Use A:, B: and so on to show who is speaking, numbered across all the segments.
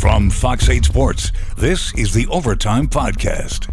A: From Fox 8 Sports, this is the Overtime Podcast.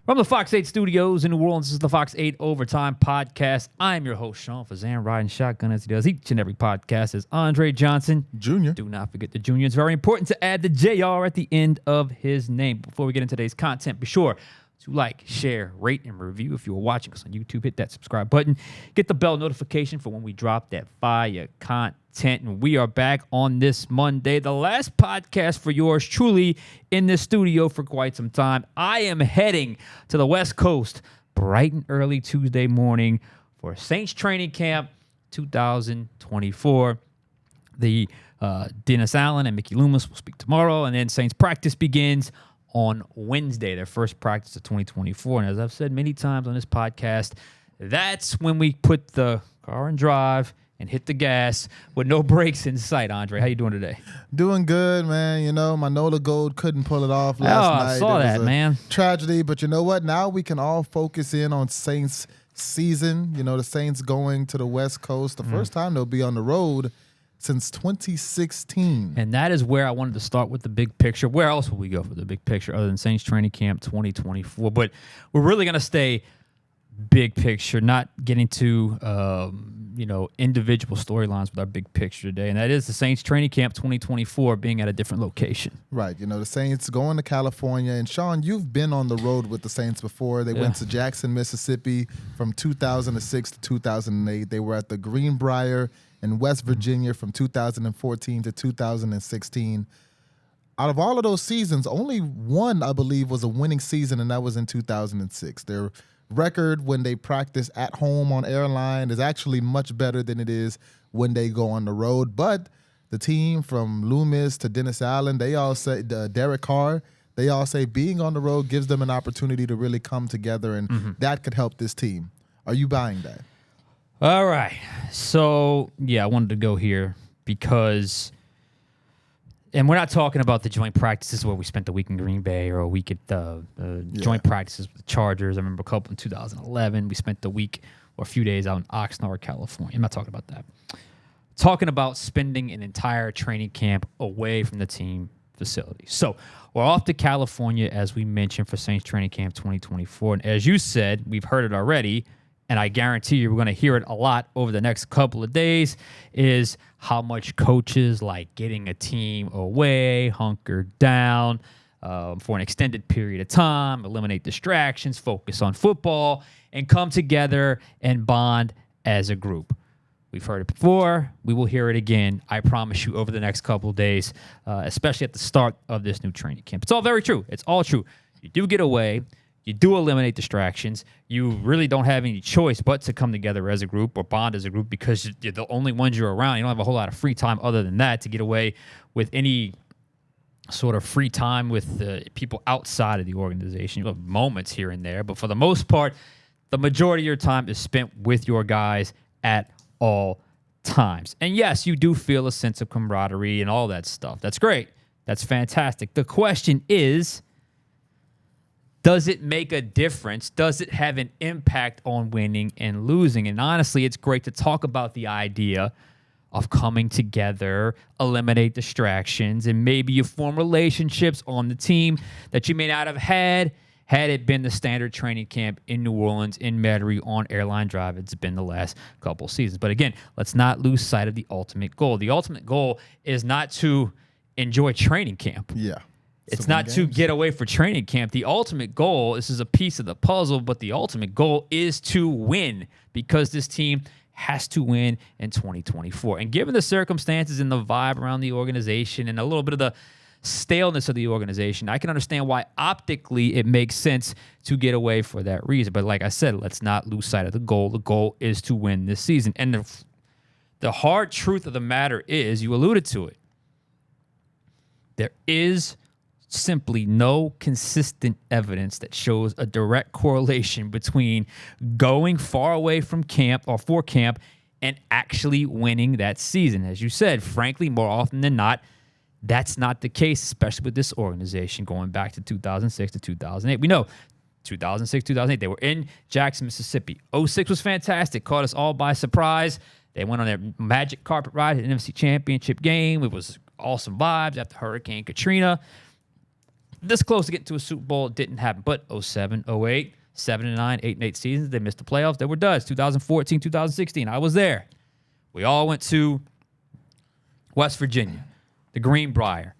B: From the Fox 8 studios in New Orleans, this is the Fox 8 Overtime Podcast. I'm your host, Sean Fazan, riding shotgun as he does each and every podcast is Andre Johnson
C: Jr.
B: Do not forget the Jr. It's very important to add the JR at the end of his name. Before we get into today's content, be sure to like, share, rate, and review. If you are watching us on YouTube, hit that subscribe button. Get the bell notification for when we drop that fire content. And we are back on this Monday, the last podcast for yours truly in this studio for quite some time. I am heading to the West Coast bright and early Tuesday morning for Saints training camp 2024. The Dennis Allen and Mickey Loomis will speak tomorrow, and then Saints practice begins on Wednesday, their first practice of 2024. And as I've said many times on this podcast, that's when we put the car in drive and hit the gas with no brakes in sight. Andre, how you doing today?
C: Doing good, man. You know, my Nola Gold couldn't pull it off last night.
B: I saw that, man.
C: Tragedy, but you know what? Now we can all focus in on Saints season. You know, the Saints going to the West Coast. The first time they'll be on the road since 2016.
B: And that is where I wanted to start with the big picture. Where else will we go for the big picture other than Saints training camp 2024? But we're really going to stay big picture, not getting to individual storylines with our big picture today. And that is the Saints training camp 2024 being at a different location.
C: Right. You know, the Saints going to California. And Sean, you've been on the road with the Saints before. They went to Jackson, Mississippi from 2006 to 2008. They were at the Greenbrier in West Virginia from 2014 to 2016. Out of all of those seasons, only one, I believe, was a winning season, and that was in 2006. Their record when they practice at home on airline is actually much better than it is when they go on the road. But the team from Loomis to Dennis Allen, they all say, Derek Carr, they all say being on the road gives them an opportunity to really come together, and that could help this team. Are you buying that?
B: All right. So, I wanted to go here because, and we're not talking about the joint practices where we spent a week in Green Bay or a week at the joint practices with the Chargers. I remember a couple in 2011. We spent the week or a few days out in Oxnard, California. I'm not talking about that. Talking about spending an entire training camp away from the team facility. So, we're off to California, as we mentioned, for Saints training camp 2024. And as you said, we've heard it already, and I guarantee you we're going to hear it a lot over the next couple of days, is how much coaches like getting a team away, hunkered down for an extended period of time, eliminate distractions, focus on football, and come together and bond as a group. We've heard it before. We will hear it again, I promise you, over the next couple of days, especially at the start of this new training camp. It's all very true. It's all true. You do get away. You do eliminate distractions. You really don't have any choice but to come together as a group or bond as a group because you're the only ones you're around. You don't have a whole lot of free time other than that to get away with any sort of free time with people outside of the organization. You have moments here and there, but for the most part, the majority of your time is spent with your guys at all times. And yes, you do feel a sense of camaraderie and all that stuff. That's great. That's fantastic. The question is, does it make a difference? Does it have an impact on winning and losing? And honestly, it's great to talk about the idea of coming together, eliminate distractions, and maybe you form relationships on the team that you may not have had it been the standard training camp in New Orleans, in Metairie, on Airline Drive. It's been the last couple seasons. But again, let's not lose sight of the ultimate goal. The ultimate goal is not to enjoy training camp.
C: Yeah.
B: It's not to get away for training camp. The ultimate goal, this is a piece of the puzzle, but the ultimate goal is to win because this team has to win in 2024. And given the circumstances and the vibe around the organization and a little bit of the staleness of the organization, I can understand why optically it makes sense to get away for that reason. But like I said, let's not lose sight of the goal. The goal is to win this season. And the hard truth of the matter is, you alluded to it, there is simply no consistent evidence that shows a direct correlation between going far away from camp or for camp and actually winning that season. As you said, frankly, more often than not, that's not the case, especially with this organization going back to 2006 to 2008. We know 2006, 2008, they were in Jackson, Mississippi. 06 was fantastic, caught us all by surprise. They went on their magic carpet ride at the NFC Championship game. It was awesome vibes after Hurricane Katrina. This close to getting to a Super Bowl, it didn't happen. But 07, 08, 7-9, 8-8 seasons, they missed the playoffs. They were duds. 2014, 2016, I was there. We all went to West Virginia, the Greenbrier.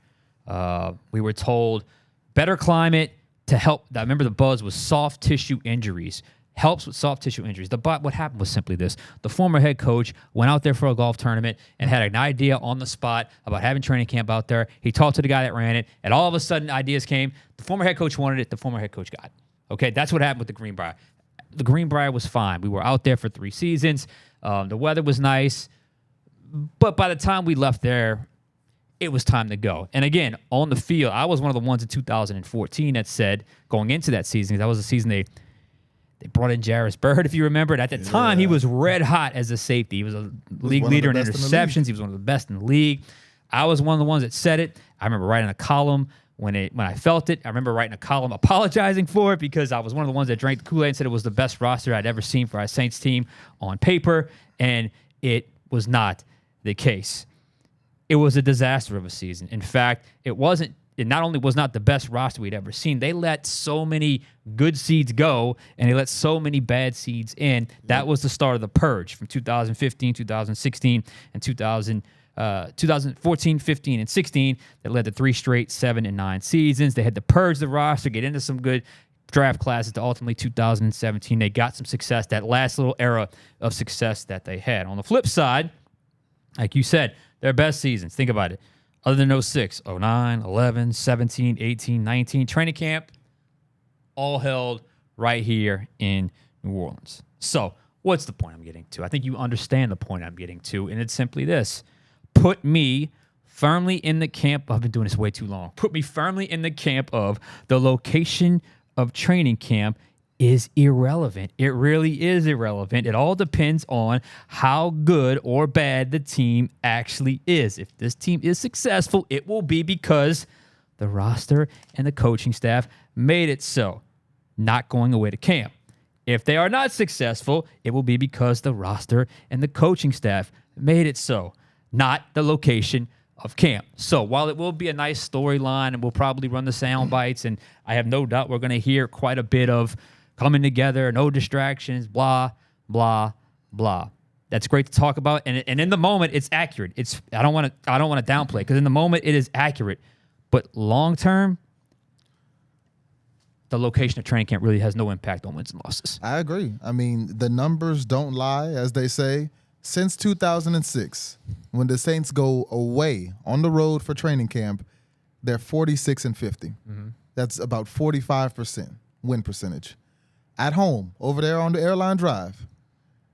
B: We were told better climate to help. I remember the buzz was soft tissue injuries. Helps with soft tissue injuries. What happened was simply this. The former head coach went out there for a golf tournament and had an idea on the spot about having training camp out there. He talked to the guy that ran it, and all of a sudden ideas came. The former head coach wanted it. The former head coach got it. Okay, that's what happened with the Greenbrier. The Greenbrier was fine. We were out there for 3 seasons. The weather was nice. But by the time we left there, it was time to go. And again, on the field, I was one of the ones in 2014 that said, going into that season, that was the season they brought in Jarvis Bird, if you remember it. At the time, he was red hot as a safety. He was a league leader in interceptions. He was one of the best in the league. I was one of the ones that said it. I remember writing a column when I felt it. I remember writing a column apologizing for it because I was one of the ones that drank the Kool-Aid and said it was the best roster I'd ever seen for our Saints team on paper, and it was not the case. It was a disaster of a season. In fact, it not only was not the best roster we'd ever seen, they let so many good seeds go, and they let so many bad seeds in. That was the start of the purge from 2015, 2016, and 2014, 15, and 16 that led to 3 straight 7 and 9 seasons. They had to purge the roster, get into some good draft classes to ultimately 2017. They got some success, that last little era of success that they had. On the flip side, like you said, their best seasons, think about it, other than 06, 09, 11, 17, 18, 19, training camp, all held right here in New Orleans. So what's the point I'm getting to? I think you understand the point I'm getting to, and it's simply this. Put me firmly in the camp. I've been doing this way too long. Put me firmly in the camp of the location of training camp is irrelevant. It really is irrelevant. It all depends on how good or bad the team actually is. If this team is successful, it will be because the roster and the coaching staff made it so, not going away to camp. If they are not successful, it will be because the roster and the coaching staff made it so, not the location of camp. So while it will be a nice storyline and we'll probably run the sound bites, and I have no doubt we're going to hear quite a bit of coming together, no distractions, blah, blah, blah. That's great to talk about, and in the moment, it's accurate. I don't want to downplay, because in the moment, it is accurate. But long term, the location of training camp really has no impact on wins and losses.
C: I agree. I mean, the numbers don't lie, as they say. Since 2006, when the Saints go away on the road for training camp, they're 46-50. Mm-hmm. That's about 45% win percentage. At home, over there on the airline drive,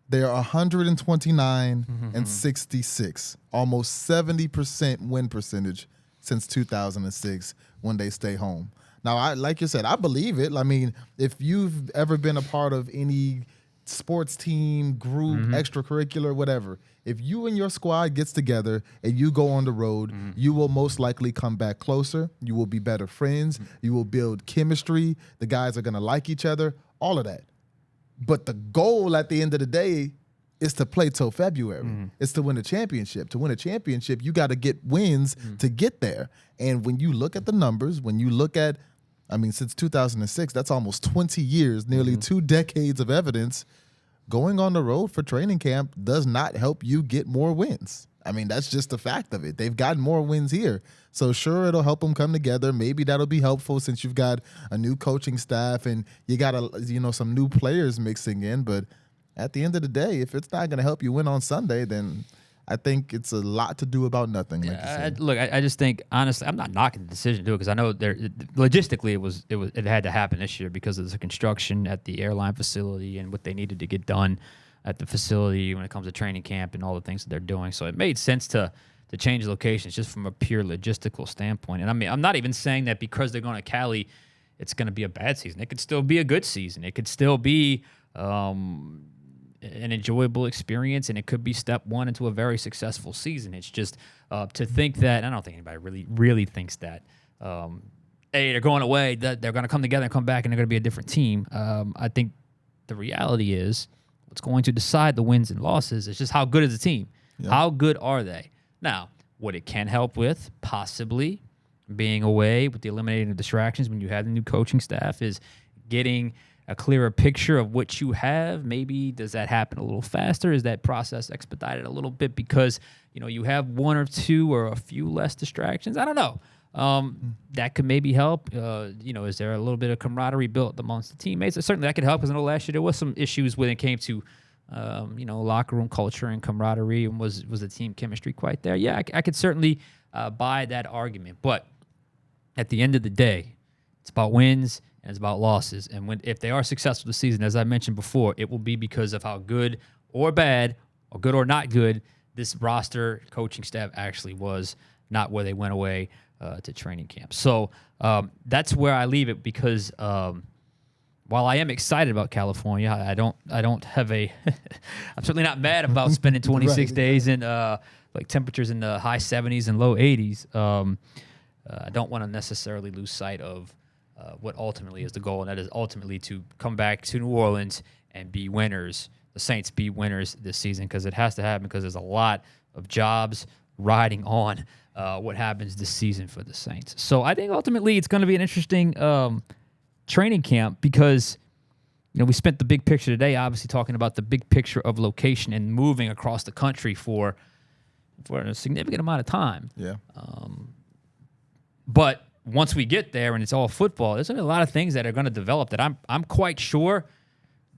C: they are 129-66, almost 70% win percentage since 2006 when they stay home. Now, like you said, I believe it. I mean, if you've ever been a part of any sports team, group, extracurricular, whatever, if you and your squad gets together and you go on the road, you will most likely come back closer. You will be better friends. You will build chemistry. The guys are going to like each other. All of that. But the goal at the end of the day is to play till February. It's to win a championship. To win a championship, you got to get wins to get there. And when you look at the numbers, when you look at, I mean, since 2006, that's almost 20 years, nearly 2 decades of evidence. Going on the road for training camp does not help you get more wins. I mean, that's just the fact of it. They've gotten more wins here. So sure, it'll help them come together. Maybe that'll be helpful since you've got a new coaching staff and you got some new players mixing in. But at the end of the day, if it's not going to help you win on Sunday, then I think it's a lot to do about nothing. Like you said.
B: Look, I just think, honestly, I'm not knocking the decision to do it, because I know logistically it had to happen this year because of the construction at the airline facility and what they needed to get done at the facility when it comes to training camp and all the things that they're doing. So it made sense to change locations just from a pure logistical standpoint. And I mean, I'm not even saying that because they're going to Cali, it's going to be a bad season. It could still be a good season. It could still be an enjoyable experience, and it could be step one into a very successful season. It's just to think that, I don't think anybody really thinks that, hey, they're going away, that they're going to come together and come back and they're going to be a different team. I think the reality is what's going to decide the wins and losses is just how good is the team. Yeah. How good are they? Now, What it can help with, possibly, being away with the eliminating of distractions when you have the new coaching staff, is getting a clearer picture of what you have. Maybe does that happen a little faster? Is that process expedited a little bit because, you have one or two or a few less distractions? I don't know. That could maybe help. Is there a little bit of camaraderie built amongst the teammates? Certainly that could help, because I know last year there was some issues when it came to, locker room culture and camaraderie, and was the team chemistry quite there? Yeah, I could certainly buy that argument. But at the end of the day, it's about wins and it's about losses. And if they are successful this season, as I mentioned before, it will be because of how good or bad, or good or not good, this roster coaching staff actually was, not where they went away to training camp. So that's where I leave it, because while I am excited about California, I don't have a I'm certainly not mad about spending 26 days in like temperatures in the high 70s and low 80s. I don't want to necessarily lose sight of what ultimately is the goal, and that is ultimately to come back to New Orleans and be winners. The Saints be winners this season, because it has to happen, because there's a lot of jobs riding on what happens this season for the Saints. So I think ultimately it's going to be an interesting training camp, because we spent the big picture today obviously talking about the big picture of location and moving across the country for a significant amount of time.
C: Yeah.
B: But once we get there and it's all football, there's a lot of things that are going to develop that I'm quite sure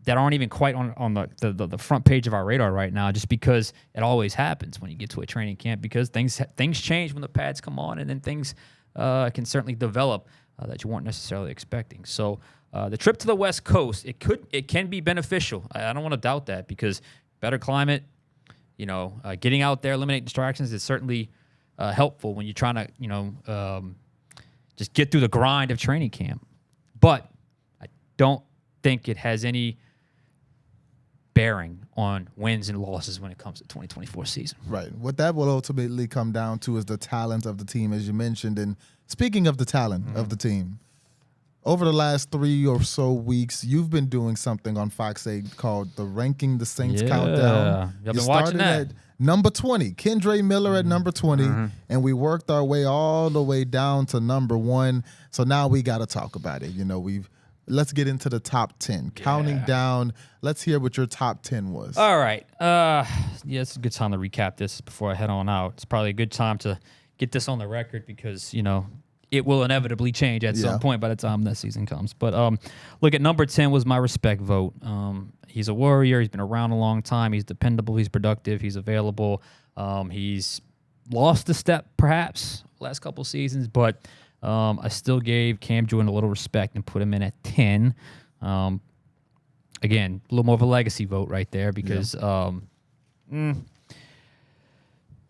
B: that aren't even quite on the front page of our radar right now, just because it always happens when you get to a training camp, because things change when the pads come on, and then things can certainly develop that you weren't necessarily expecting. So the trip to the West Coast, it can be beneficial. I don't want to doubt that, because better climate, getting out there, eliminate distractions is certainly helpful when you're trying to, just get through the grind of training camp. But I don't think it has any bearing on wins and losses when it comes to 2024 season.
C: Right. What that will ultimately come down to is the talent of the team, as you mentioned. And speaking of the talent of the team, over the last 3 or so weeks, you've been doing something on Fox 8 called the Ranking the Saints Countdown.
B: I've been watching that.
C: At number 20, Kendre Miller at number 20, and we worked our way all the way down to number 1. So now we got to talk about it. Let's get into the top 10. Counting down, let's hear what your top 10 was.
B: All right. It's a good time to recap this before I head on out. It's probably a good time to get this on the record, because, it will inevitably change at some point by the time that season comes. But look, at number 10 was my respect vote. He's a warrior. He's been around a long time. He's dependable. He's productive. He's available. He's lost a step, perhaps, last couple seasons, but I still gave Cam Jordan a little respect and put him in at 10. Again, a little more of a legacy vote right there, because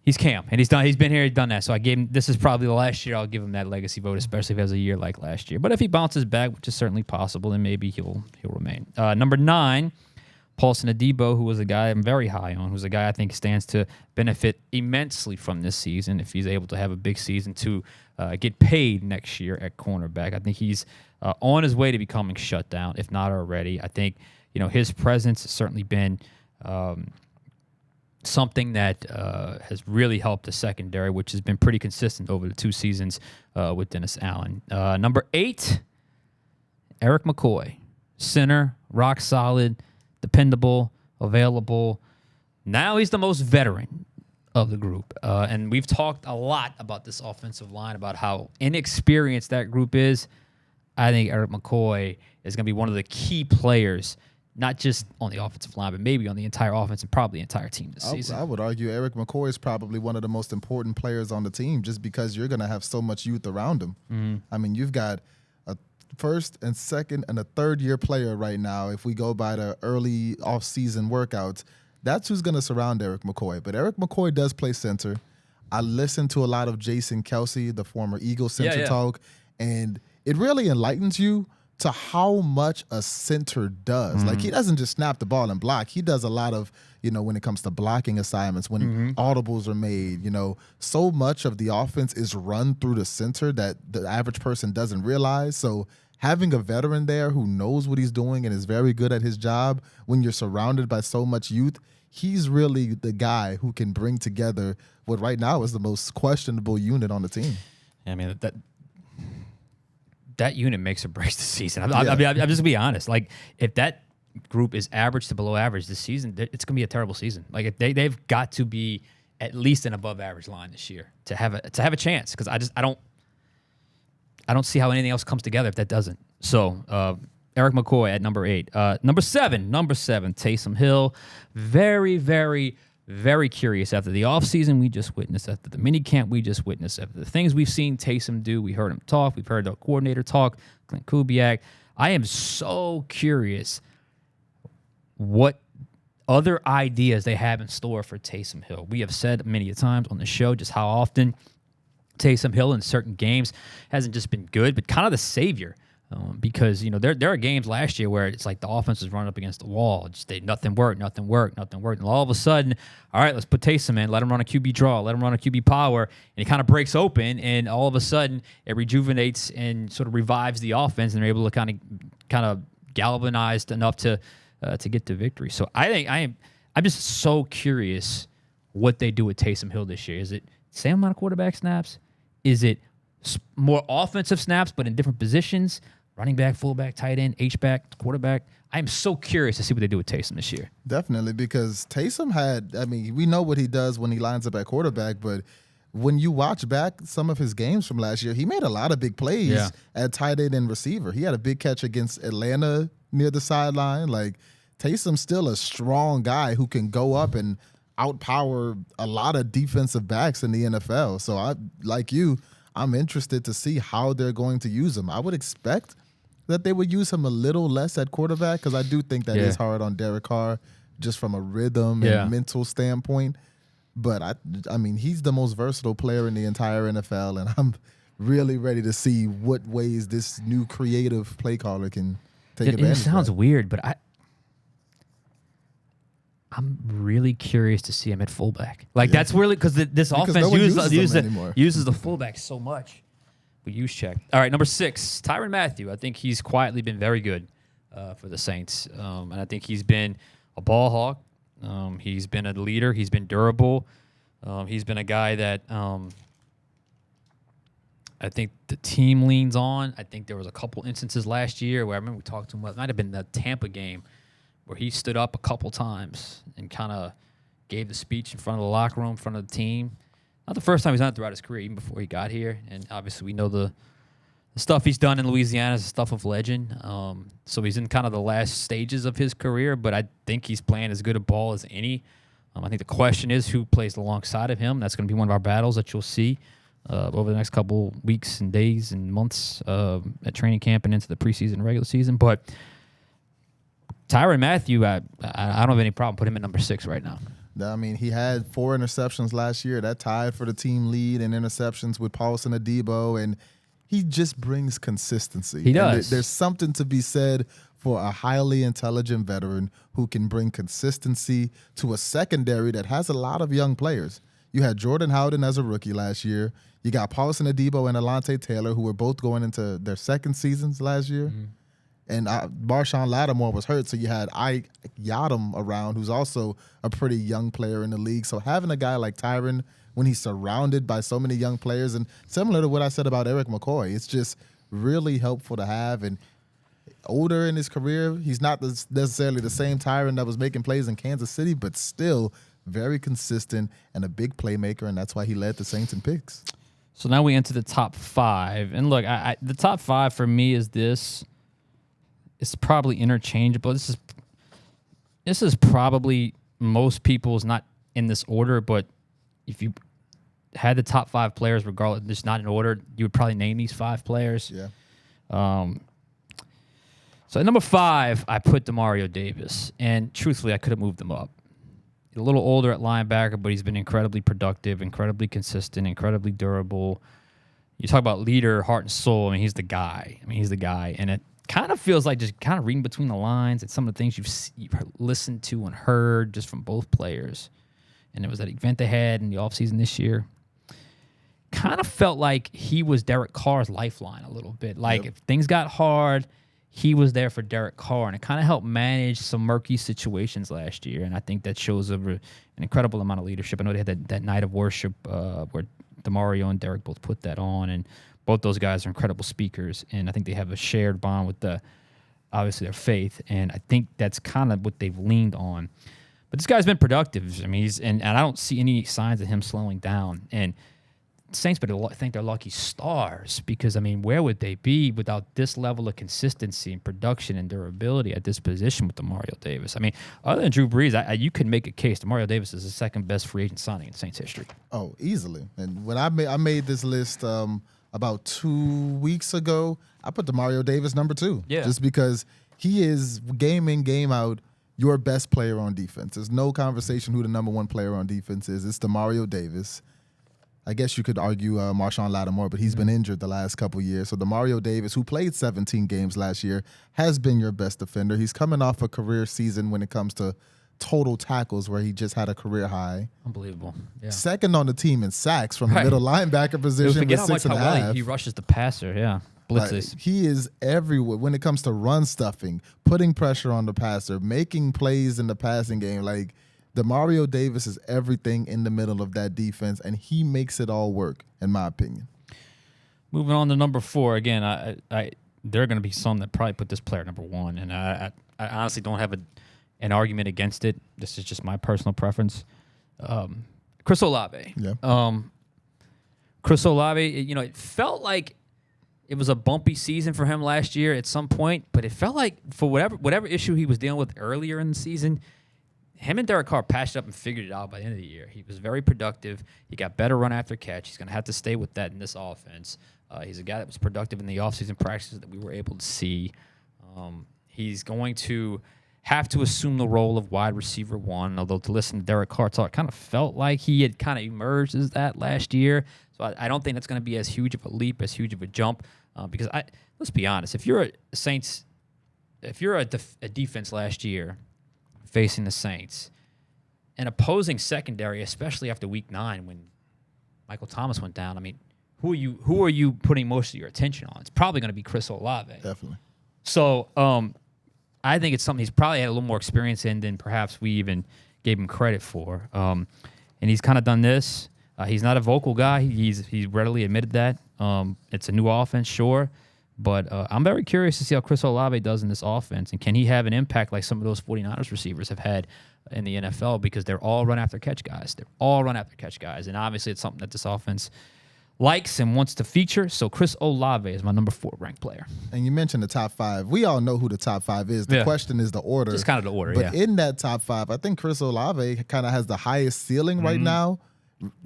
B: he's Cam, and he's been here, he's done that. So I gave him, this is probably the last year I'll give him that legacy vote, especially if he has a year like last year. But if he bounces back, which is certainly possible, then maybe he'll remain. Number 9, Paulson Adebo, who was a guy I'm very high on, who's a guy I think stands to benefit immensely from this season if he's able to have a big season to get paid next year at cornerback. I think he's on his way to becoming shut down, if not already. I think his presence has certainly been something that has really helped the secondary, which has been pretty consistent over the 2 seasons with Dennis Allen. Number 8, Eric McCoy, center, rock solid, dependable, available. Now he's the most veteran of the group. And we've talked a lot about this offensive line, about how inexperienced that group is. I think Eric McCoy is going to be one of the key players, not just on the offensive line, but maybe on the entire offense and probably the entire team this season.
C: I would argue Eric McCoy is probably one of the most important players on the team, just because you're going to have so much youth around him. I mean, you've got a first and second and a third-year player right now. If we go by the early off-season workouts, that's who's going to surround Eric McCoy. But Eric McCoy does play center. I listened to a lot of Jason Kelsey, the former Eagle center talk, and it really enlightens you to how much a center does. Like, he doesn't just snap the ball and block. He does a lot of, when it comes to blocking assignments, when audibles are made, so much of the offense is run through the center that the average person doesn't realize. So having a veteran there who knows what he's doing and is very good at his job, when you're surrounded by so much youth, he's really the guy who can bring together what right now is the most questionable unit on the team.
B: I mean, that unit makes or breaks the season. I'm just going to be honest. Like, if that group is average to below average this season, it's going to be a terrible season. Like, if they've got to be at least an above average line this year to have a chance, because I don't see how anything else comes together if that doesn't. So, Eric McCoy at number 8. Number seven, Taysom Hill. Very, very, very curious after the offseason we just witnessed, after the mini camp we just witnessed, after the things we've seen Taysom do. We heard him talk. We've heard the coordinator talk, Clint Kubiak. I am so curious what other ideas they have in store for Taysom Hill. We have said many times on the show just how often Taysom Hill in certain games hasn't just been good, but kind of the savior. Because, you know, there are games last year where it's like the offense was running up against the wall. Nothing worked. And all of a sudden, all right, let's put Taysom in, let him run a QB draw, let him run a QB power, and it kind of breaks open, and all of a sudden it rejuvenates and sort of revives the offense, and they're able to kind of galvanized enough to get to victory. So I think I'm just so curious what they do with Taysom Hill this year. Is it same amount of quarterback snaps? Is it more offensive snaps but in different positions? Running back, fullback, tight end, H-back, quarterback. I am so curious to see what they do with Taysom this year.
C: Definitely, because Taysom we know what he does when he lines up at quarterback, but when you watch back some of his games from last year, he made a lot of big plays at tight end and receiver. He had a big catch against Atlanta near the sideline. Like, Taysom's still a strong guy who can go up and outpower a lot of defensive backs in the NFL. So I'm interested to see how they're going to use him. I would expect that they would use him a little less at quarterback, because I do think that is hard on Derek Carr just from a rhythm and mental standpoint. But, I mean, he's the most versatile player in the entire NFL, and I'm really ready to see what ways this new creative play caller can take advantage of.
B: It sounds weird, but I'm really curious to see him at fullback. Like, that's really because this offense uses the fullback so much. We use check. All right, number 6, Tyrann Mathieu. I think he's quietly been very good for the Saints, and I think he's been a ball hawk. He's been a leader. He's been durable. He's been a guy that I think the team leans on. I think there was a couple instances last year where I remember we talked to him. It might have been the Tampa game, where he stood up a couple times and kind of gave the speech in front of the locker room, in front of the team. Not the first time he's done it throughout his career, even before he got here. And obviously we know the stuff he's done in Louisiana is the stuff of legend. So he's in kind of the last stages of his career, but I think he's playing as good a ball as any. I think the question is who plays alongside of him. That's going to be one of our battles that you'll see over the next couple weeks and days and months at training camp and into the preseason and regular season. But Tyrann Mathieu, I don't have any problem putting him at number 6 right now.
C: I mean, he had 4 interceptions last year. That tied for the team lead in interceptions with Paulson Adebo, and he just brings consistency.
B: He does.
C: And there's something to be said for a highly intelligent veteran who can bring consistency to a secondary that has a lot of young players. You had Jordan Howden as a rookie last year. You got Paulson Adebo and Alante Taylor, who were both going into their second seasons last year. Mm-hmm. And Marshawn Lattimore was hurt, so you had Ike Yadam around, who's also a pretty young player in the league. So having a guy like Tyrann, when he's surrounded by so many young players, and similar to what I said about Eric McCoy, it's just really helpful to have. And older in his career, he's not necessarily the same Tyrann that was making plays in Kansas City, but still very consistent and a big playmaker, and that's why he led the Saints in picks.
B: So now we enter the top 5. And look, the top 5 for me is this. It's probably interchangeable. This is probably most people's not in this order, but if you had the top 5 players, regardless, just not in order, you would probably name these 5 players.
C: Yeah.
B: So at number 5, I put Demario Davis, and truthfully, I could have moved him up. He's a little older at linebacker, but he's been incredibly productive, incredibly consistent, incredibly durable. You talk about leader, heart and soul. I mean, he's the guy. And it kind of feels like just kind of reading between the lines and some of the things you've listened to and heard just from both players. And it was that event they had in the offseason this year. Kind of felt like he was Derek Carr's lifeline a little bit. Like, if things got hard, he was there for Derek Carr, and it kind of helped manage some murky situations last year. And I think that shows an incredible amount of leadership. I know they had that night of worship where DeMario and Derek both put that on, and both those guys are incredible speakers. And I think they have a shared bond with obviously their faith, and I think that's kind of what they've leaned on. But this guy's been productive. I mean, and I don't see any signs of him slowing down. And Saints better think they're lucky stars, because, I mean, where would they be without this level of consistency and production and durability at this position with DeMario Davis? I mean, other than Drew Brees, you could make a case DeMario Davis is the second best free agent signing in Saints history. Oh,
C: easily. And when I made this list about 2 weeks ago, I put DeMario Davis number 2.
B: Yeah.
C: Just because he is game in, game out your best player on defense. There's no conversation who the number 1 player on defense is. It's DeMario Davis. I guess you could argue Marshawn Lattimore, but he's been injured the last couple years. So DeMario Davis, who played 17 games last year, has been your best defender. He's coming off a career season when it comes to total tackles, where he just had a career high.
B: Unbelievable. Yeah.
C: Second on the team in sacks from the middle linebacker position.
B: Forget
C: with
B: how
C: 6.5.
B: well he rushes the passer. Yeah, blitzes.
C: He is everywhere when it comes to run stuffing, putting pressure on the passer, making plays in the passing game. Like, DeMario Davis is everything in the middle of that defense, and he makes it all work, in my opinion.
B: Moving on to number 4. Again, there are going to be some that probably put this player number 1, and I honestly don't have an argument against it. This is just my personal preference. Chris Olave.
C: Yeah.
B: Chris Olave, it felt like it was a bumpy season for him last year at some point, but it felt like for whatever issue he was dealing with earlier in the season, him and Derek Carr patched up and figured it out by the end of the year. He was very productive. He got better run after catch. He's going to have to stay with that in this offense. He's a guy that was productive in the offseason practices that we were able to see. He's going to have to assume the role of wide receiver 1, although to listen to Derek Carr talk, it kind of felt like he had kind of emerged as that last year. So I don't think that's going to be as huge of a leap, as huge of a jump, because let's be honest, if you're a defense last year facing the Saints, an opposing secondary, especially after Week 9 when Michael Thomas went down, I mean, who are you putting most of your attention on? It's probably going to be Chris Olave.
C: Definitely.
B: So I think it's something he's probably had a little more experience in than perhaps we even gave him credit for. And he's kind of done this. He's not a vocal guy. He's readily admitted that. It's a new offense, sure. But I'm very curious to see how Chris Olave does in this offense, and can he have an impact like some of those 49ers receivers have had in the NFL, because they're all run-after-catch guys. And obviously it's something that this offense likes and wants to feature. So Chris Olave is my number 4 ranked player.
C: And you mentioned the top 5. We all know who the top 5 is. The question is the order.
B: Just kind of the order,
C: But in that top 5, I think Chris Olave kind of has the highest ceiling right now,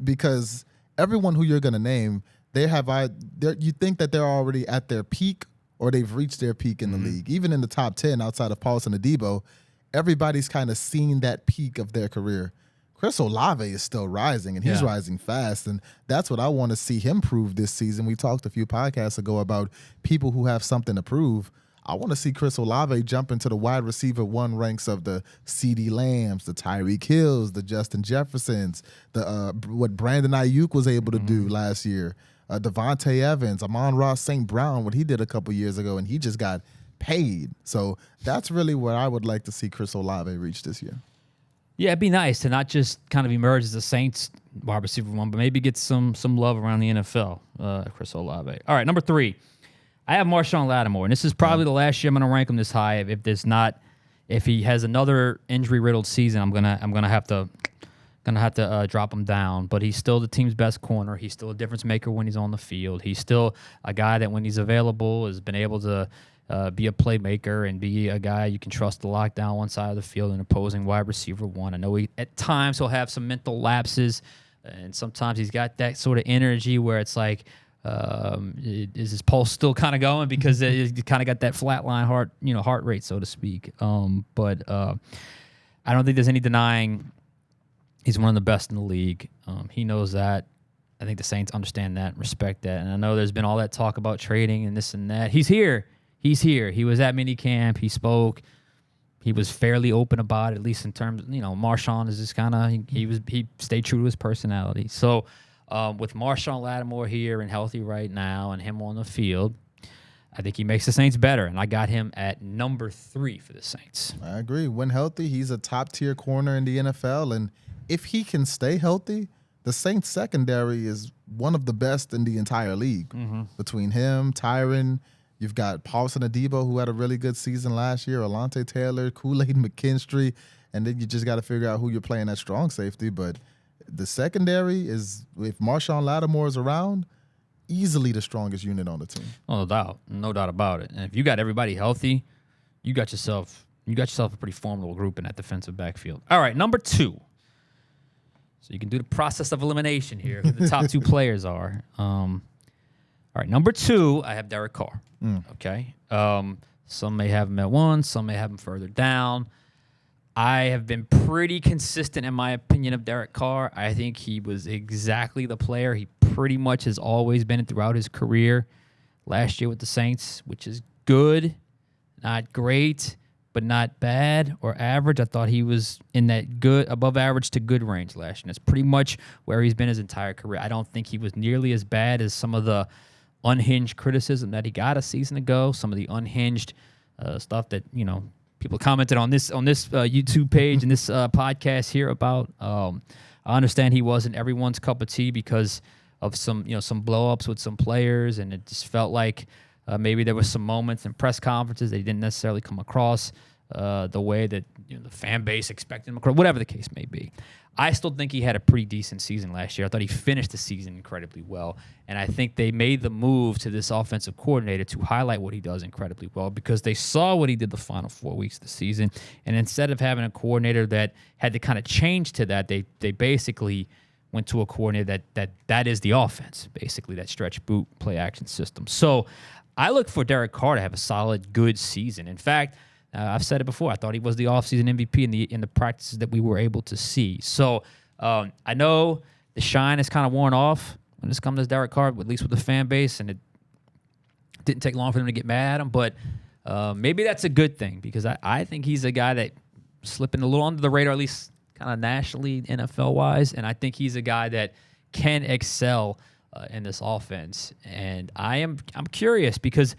C: because everyone who you're going to name, you think that they're already at their peak, or they've reached their peak in the league. Even in the top 10 outside of Paulson and Debo, everybody's kind of seen that peak of their career. Chris Olave is still rising, and he's rising fast, and that's what I want to see him prove this season. We talked a few podcasts ago about people who have something to prove. I want to see Chris Olave jump into the wide receiver 1 ranks of the CeeDee Lambs, the Tyreek Hills, the Justin Jeffersons, what Brandon Ayuk was able to do last year. Devontae Evans, Amon-Ra St. Brown, what he did a couple years ago, and he just got paid. So that's really where I would like to see Chris Olave reach this year.
B: Yeah, it'd be nice to not just kind of emerge as a Saints wide receiver 1, but maybe get some love around the NFL, Chris Olave. All right, number 3. I have Marshawn Lattimore, and this is probably the last year I'm going to rank him this high. If he has another injury-riddled season, I'm gonna have to drop him down. But he's still the team's best corner. He's still a difference maker when he's on the field. He's still a guy that when he's available has been able to be a playmaker and be a guy you can trust to lock down one side of the field and opposing wide receiver 1. I know at times he'll have some mental lapses, and sometimes he's got that sort of energy where it's like, is his pulse still kind of going, because he kind of got that flatline heart rate, so to speak. But I don't think there's any denying he's one of the best in the league. He knows that. I think the Saints understand that and respect that. And I know there's been all that talk about trading and this and that. He's here. He was at minicamp. He spoke. He was fairly open about it, at least in terms, Marshawn is just kind of, he stayed true to his personality. So with Marshawn Lattimore here and healthy right now and him on the field, I think he makes the Saints better, and I got him at number 3 for the Saints.
C: I agree. When healthy, he's a top-tier corner in the NFL, and if he can stay healthy, the Saints secondary is one of the best in the entire league. Between him, Tyron, you've got Paulson Adebo, who had a really good season last year, Alante Taylor, Kool-Aid McKinstry, and then you just got to figure out who you're playing at strong safety. But the secondary is, if Marshawn Lattimore is around, easily the strongest unit on the team.
B: Oh, no doubt about it. And if you got everybody healthy, you got yourself a pretty formidable group in that defensive backfield. All right, number 2. So you can do the process of elimination here. Who the top 2 players are. All right, number 2, I have Derek Carr. Okay. Some may have him at 1, some may have him further down. I have been pretty consistent in my opinion of Derek Carr. I think he was exactly the player he pretty much has always been throughout his career. Last year with the Saints, which is good, not great, but not bad or average. I thought he was in that good, above average to good range last year. And that's pretty much where he's been his entire career. I don't think he was nearly as bad as some of the unhinged criticism that he got a season ago, some of the unhinged stuff that, people commented on this YouTube page and this podcast here about. I understand he wasn't everyone's cup of tea because of some blow-ups with some players, and it just felt like maybe there was some moments in press conferences that he didn't necessarily come across the way that the fan base expected him across, whatever the case may be. I still think he had a pretty decent season last year. I thought he finished the season incredibly well, and I think they made the move to this offensive coordinator to highlight what he does incredibly well because they saw what he did the final 4 weeks of the season, and instead of having a coordinator that had to kind of change to that, they basically went to a coordinator that is the offense, basically that stretch boot play action system. So I look for Derek Carr to have a solid, good season. In fact, I've said it before. I thought he was the offseason MVP in the practices that we were able to see. So I know the shine is kind of worn off when this comes to Derek Carr, at least with the fan base, and it didn't take long for them to get mad at him. But maybe that's a good thing because I think he's a guy that slipping a little under the radar, at least kind of nationally, NFL-wise, and I think he's a guy that can excel in this offense. And I'm curious because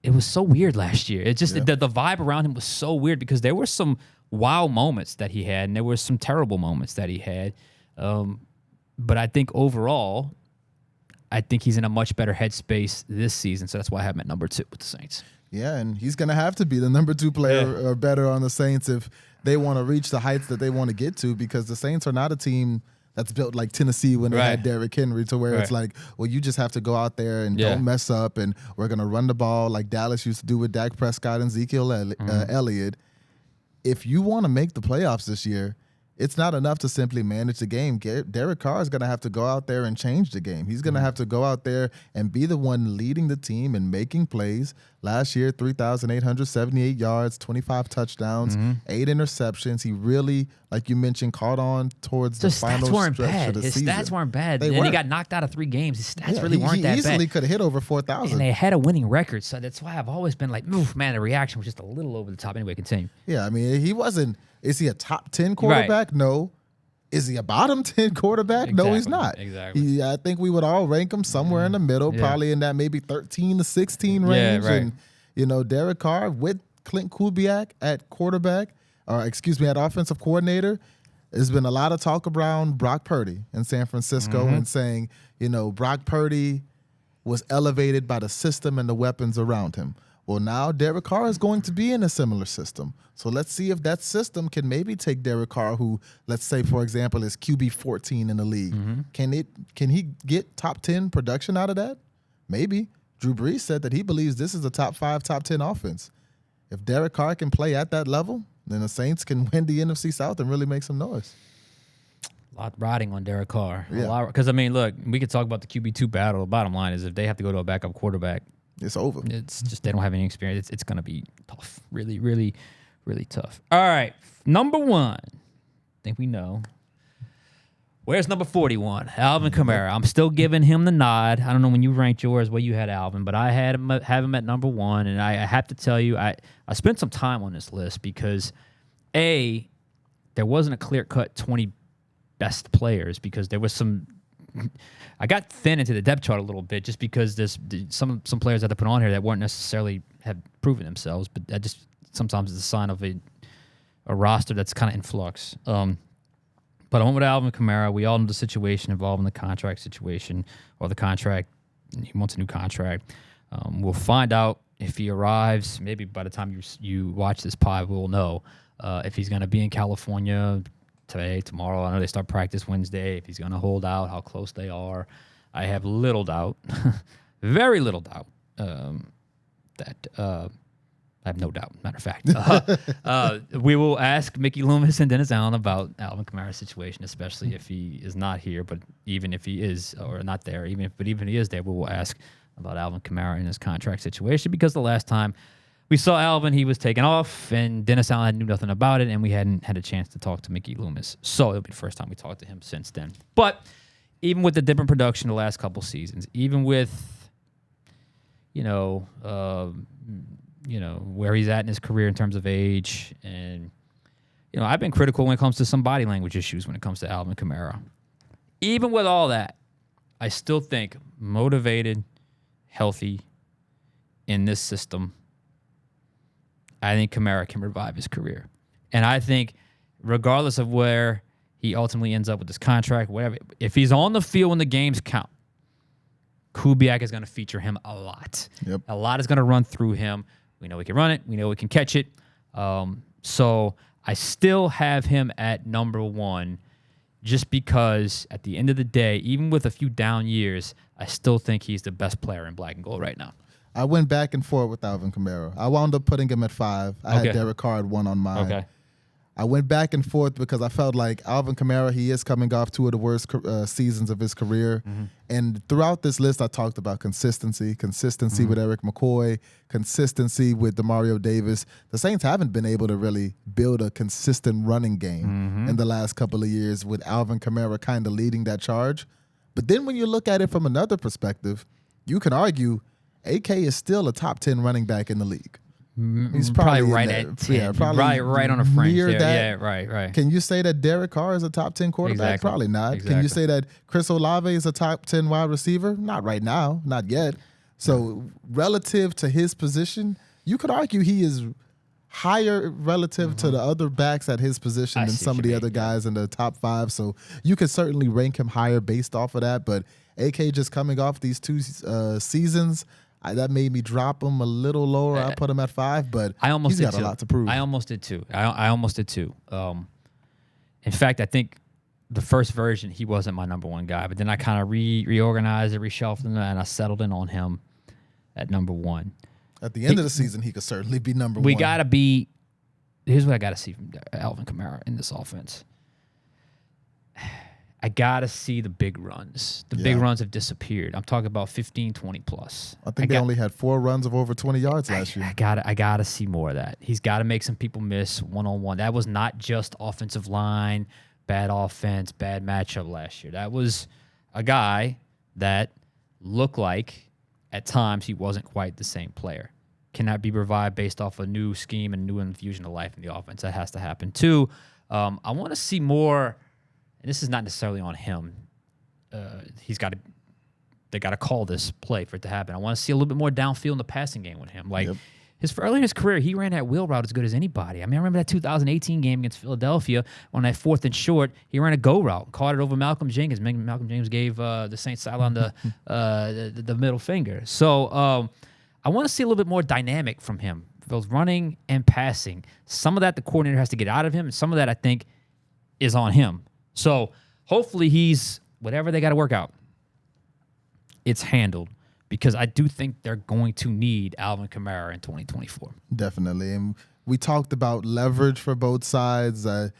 B: it was so weird last year. It just the vibe around him was so weird because there were some wow moments that he had, and there were some terrible moments that he had. But I think overall, I think he's in a much better headspace this season. So that's why I have him at number 2 with the Saints.
C: Yeah, and he's going to have to be the number 2 player or better on the Saints if they want to reach the heights that they want to get to, because the Saints are not a team that's built like Tennessee when they had Derrick Henry, to where it's like, well, you just have to go out there and don't mess up, and we're going to run the ball like Dallas used to do with Dak Prescott and Ezekiel Elliott. If you want to make the playoffs this year, it's not enough to simply manage the game. Derek Carr is going to have to go out there and change the game. He's going to have to go out there and be the one leading the team and making plays. Last year, 3,878 yards, 25 touchdowns, 8 interceptions. He really, like you mentioned, caught on towards the final stretch of the season.
B: His stats weren't bad. He got knocked out of 3 games. His stats really weren't that bad. He easily
C: could have hit over 4,000.
B: And they had a winning record, so that's why I've always been like, oof, man, the reaction was just a little over the top. Anyway, continue.
C: Yeah, I mean, he wasn't. Is he a top 10 quarterback? Right. No. Is he a bottom 10 quarterback?
B: Exactly.
C: No, he's not.
B: Exactly.
C: I think we would all rank him somewhere in the middle, probably in that maybe 13 to 16 range.
B: Yeah, right.
C: And, Derek Carr with Clint Kubiak at quarterback, at offensive coordinator, there's been a lot of talk around Brock Purdy in San Francisco and saying, Brock Purdy was elevated by the system and the weapons around him. Well, now Derek Carr is going to be in a similar system. So let's see if that system can maybe take Derek Carr, who, let's say, for example, is QB 14 in the league. Can he get top 10 production out of that? Maybe. Drew Brees said that he believes this is a top 5, top 10 offense. If Derek Carr can play at that level, then the Saints can win the NFC South and really make some noise.
B: A lot riding on Derek Carr.
C: Yeah.
B: Because, look, we could talk about the QB2 battle. The bottom line is if they have to go to a backup quarterback,
C: it's over.
B: It's just they don't have any experience. It's going to be tough. Really, really, really tough. All right. Number 1. I think we know. Where's number 41? Alvin Kamara. I'm still giving him the nod. I don't know when you ranked yours where you had Alvin, but I have him at number 1. And I have to tell you, I spent some time on this list because, there wasn't a clear-cut 20 best players because there was some I got thin into the depth chart a little bit just because there's some players that I put on here that weren't necessarily have proven themselves, but that just sometimes is a sign of a roster that's kind of in flux. But I went with Alvin Kamara. We all know the situation involving the contract situation or the contract. He wants a new contract. We'll find out if he arrives. Maybe by the time you watch this pod, we'll know if he's going to be in California today, tomorrow. I know they start practice Wednesday. If he's going to hold out, how close they are. I have little doubt, very little doubt that I have no doubt, matter of fact. We will ask Mickey Loomis and Dennis Allen about Alvin Kamara's situation, especially if he is not here. But even if he is or not there, even if he is there, we will ask about Alvin Kamara and his contract situation, because the last time we saw Alvin, he was taken off, and Dennis Allen knew nothing about it, and we hadn't had a chance to talk to Mickey Loomis. So it'll be the first time we talked to him since then. But even with the different production the last couple seasons, even with, where he's at in his career in terms of age, and, I've been critical when it comes to some body language issues when it comes to Alvin Kamara. Even with all that, I still think motivated, healthy in this system, I think Kamara can revive his career. And I think regardless of where he ultimately ends up with this contract, whatever, if he's on the field when the games count, Kubiak is going to feature him a lot.
C: Yep.
B: A lot is going to run through him. We know we can run it. We know we can catch it. So I still have him at number one just because at the end of the day, even with a few down years, I still think he's the best player in black and gold right now.
C: I went back and forth with Alvin Kamara. I wound up putting him at 5. I had Derek Carr at 1 on mine.
B: Okay.
C: I went back and forth because I felt like Alvin Kamara, he is coming off 2 of the worst seasons of his career. Mm-hmm. And throughout this list, I talked about consistency mm-hmm. with Eric McCoy, consistency with Demario Davis. The Saints haven't been able to really build a consistent running game mm-hmm. in the last couple of years, with Alvin Kamara kind of leading that charge. But then when you look at it from another perspective, you can argue AK is still a top 10 running back in the league. He's probably
B: right at 10. Probably right on the fringe there. Yeah, right.
C: Can you say that Derek Carr is a top 10 quarterback?
B: Exactly.
C: Probably not.
B: Exactly.
C: Can you say that Chris Olave is a top 10 wide receiver? Not right now. Not yet. So relative to his position, you could argue he is higher relative mm-hmm. to the other backs at his position than some of the other guys in the top 5. So you could certainly rank him higher based off of that. But AK just coming off these 2 seasons, that made me drop him a little lower. I put him at 5, but he's got a lot to prove.
B: I almost did too. I almost did too. In fact, I think the first version, he wasn't my number 1 guy, but then I kind of reorganized it, reshuffled him, and I settled in on him at number 1.
C: At the end of the season, he could certainly be number 1.
B: We got to be – here's what I got to see from Alvin Kamara in this offense. I got to see the big runs. The big runs have disappeared. I'm talking about 15, 20 plus.
C: I think they only had 4 runs of over 20 yards last year.
B: I got to see more of that. He's got to make some people miss one-on-one. That was not just offensive line, bad offense, bad matchup last year. That was a guy that looked like at times he wasn't quite the same player. Cannot be revived based off a new scheme and new infusion of life in the offense. That has to happen too. I want to see more. And this is not necessarily on him. They got to call this play for it to happen. I want to see a little bit more downfield in the passing game with him. Like early in his career, he ran that wheel route as good as anybody. I mean, I remember that 2018 game against Philadelphia on that 4th and short. He ran a go route, caught it over Malcolm Jenkins. Malcolm Jenkins gave the Saints sideline the middle finger. So I want to see a little bit more dynamic from him, both running and passing. Some of that the coordinator has to get out of him, and some of that I think is on him. So hopefully he's whatever they got to work out, it's handled, because I do think they're going to need Alvin Kamara in 2024.
C: Definitely. And we talked about leverage for both sides. I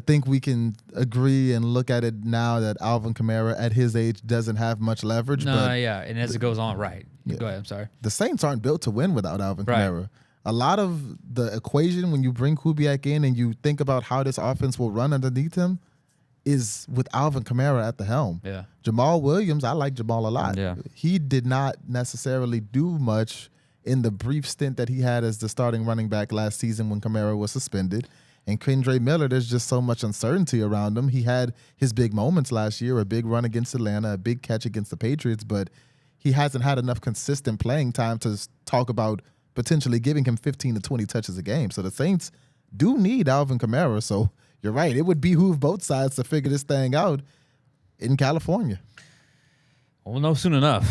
C: think we can agree and look at it now that Alvin Kamara at his age doesn't have much leverage.
B: And as it goes on, right.
C: Yeah.
B: Go ahead, I'm sorry.
C: The Saints aren't built to win without Alvin Kamara. A lot of the equation when you bring Kubiak in and you think about how this offense will run underneath him is with Alvin Kamara at the helm.
B: Yeah.
C: Jamal Williams, I like Jamal a lot.
B: Yeah.
C: He did not necessarily do much in the brief stint that he had as the starting running back last season when Kamara was suspended. And Kendre Miller, there's just so much uncertainty around him. He had his big moments last year, a big run against Atlanta, a big catch against the Patriots, but he hasn't had enough consistent playing time to talk about potentially giving him 15 to 20 touches a game. So the Saints do need Alvin Kamara. So you're right. It would behoove both sides to figure this thing out in California.
B: We'll know soon enough.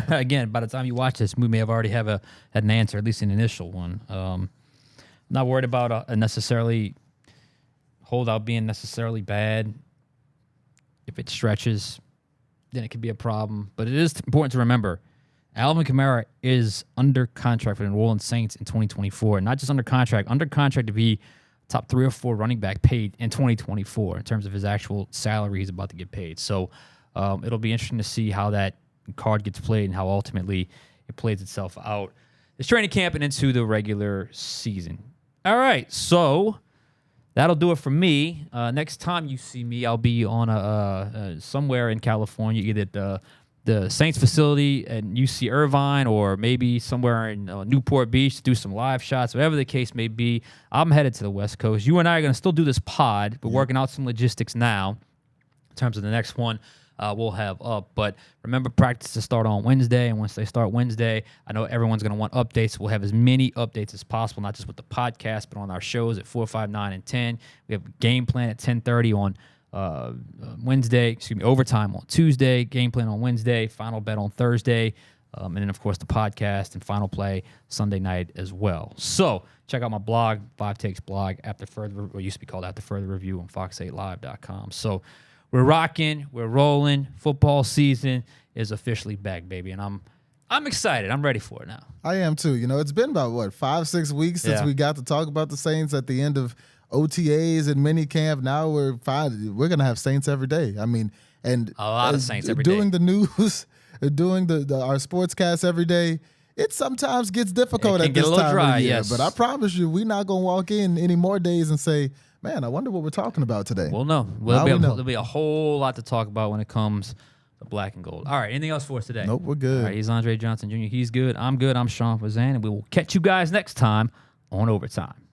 B: Again, by the time you watch this, we may have already had an answer, at least an initial one. Not worried about a necessarily holdout being necessarily bad. If it stretches, then it could be a problem. But it is important to remember, Alvin Kamara is under contract for the New Orleans Saints in 2024. Not just under contract to be top 3 or 4 running back paid in 2024 in terms of his actual salary he's about to get paid. So it'll be interesting to see how that card gets played and how ultimately it plays itself out. It's training camp and into the regular season. All right, so that'll do it for me. Next time you see me, I'll be on somewhere in California, either at the Saints facility at UC Irvine or maybe somewhere in Newport Beach to do some live shots, whatever the case may be. I'm headed to the West Coast. You and I are going to still do this pod, but working out some logistics now in terms of the next one. We'll have up. But remember, practice to start on Wednesday. And once they start Wednesday, I know everyone's going to want updates. We'll have as many updates as possible, not just with the podcast, but on our shows at 4, 5, 9, and 10. We have a game plan at 10:30 on Wednesday. Overtime on Tuesday. Game plan on Wednesday. Final bet on Thursday. And then, of course, the podcast and final play Sunday night as well. So check out my blog, 5 Takes blog, what used to be called After Further Review on fox8live.com. So we're rocking, we're rolling. Football season is officially back, baby, and I'm excited. I'm ready for it now.
C: I am too. You know, it's been about 5-6 weeks since we got to talk about the Saints at the end of OTAs and minicamp. Now we're gonna have Saints every day. I mean, and
B: a lot of Saints every day.
C: Doing the news, doing our sportscast every day. It sometimes gets difficult at this time of the year.
B: Yes.
C: But I promise you, we're not gonna walk in any more days and say, man, I wonder what we're talking about today.
B: Well, no. There'll be a whole lot to talk about when it comes to black and gold. All right, anything else for us today?
C: Nope, we're good.
B: All right, he's Andre Johnson Jr. He's good. I'm good. I'm Sean Fazan, and we will catch you guys next time on Overtime.